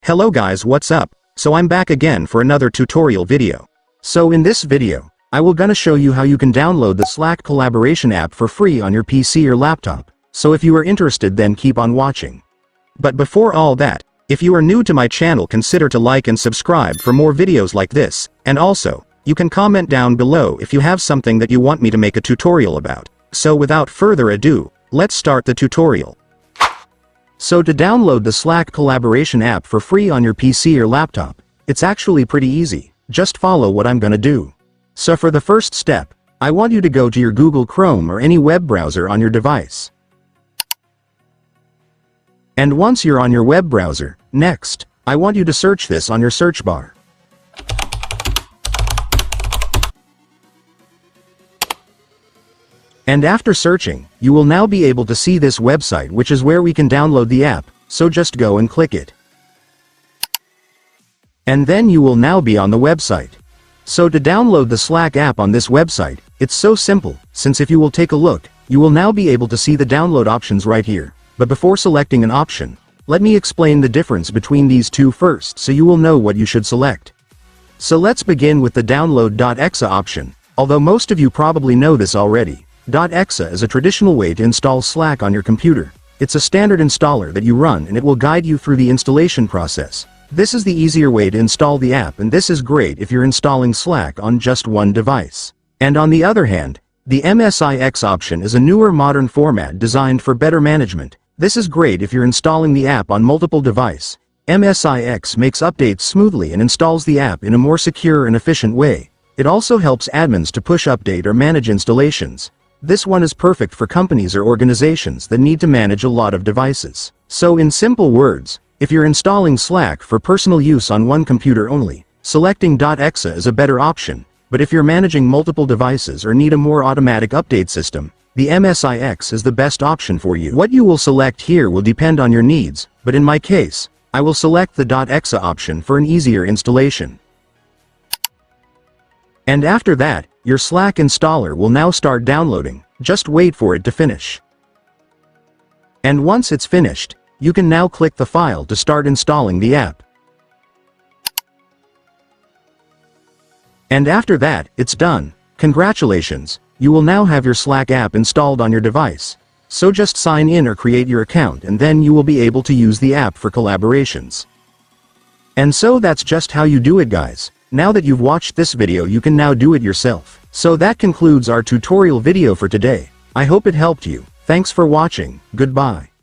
Hello guys, what's up? So I'm back again for another tutorial video. So in this video, I will gonna show you how you can download the Slack collaboration app for free on your PC or laptop. So if you are interested, then keep on watching. But before all that, if you are new to my channel, consider to like and subscribe for more videos like this, and also, you can comment down below if you have something that you want me to make a tutorial about. So without further ado, let's start the tutorial. So to download the Slack collaboration app for free on your PC or laptop, it's actually pretty easy. Just follow what I'm gonna do. So for the first step, I want you to go to your Google Chrome or any web browser on your device. And once you're on your web browser, next, I want you to search this on your search bar. And after searching, you will now be able to see this website, which is where we can download the app, so just go and click it. And then you will now be on the website. So to download the Slack app on this website, it's so simple, since if you will take a look, you will now be able to see the download options right here. But before selecting an option, let me explain the difference between these two first so you will know what you should select. So let's begin with the download.exe option, although most of you probably know this already. .exe is a traditional way to install Slack on your computer. It's a standard installer that you run and it will guide you through the installation process. This is the easier way to install the app, and this is great if you're installing Slack on just one device. And on the other hand, the MSIX option is a newer modern format designed for better management. This is great if you're installing the app on multiple devices. MSIX makes updates smoothly and installs the app in a more secure and efficient way. It also helps admins to push update or manage installations. This one is perfect for companies or organizations that need to manage a lot of devices. So in simple words, if you're installing Slack for personal use on one computer only, selecting .exe is a better option, but if you're managing multiple devices or need a more automatic update system, the MSIX is the best option for you. What you will select here will depend on your needs, but in my case, I will select the .exe option for an easier installation. And after that, your Slack installer will now start downloading. Just wait for it to finish. And once it's finished, you can now click the file to start installing the app. And after that, it's done. Congratulations, you will now have your Slack app installed on your device. So just sign in or create your account and then you will be able to use the app for collaborations. And so that's just how you do it, guys. Now that you've watched this video, you can now do it yourself. So that concludes our tutorial video for today. I hope it helped you. Thanks for watching. Goodbye.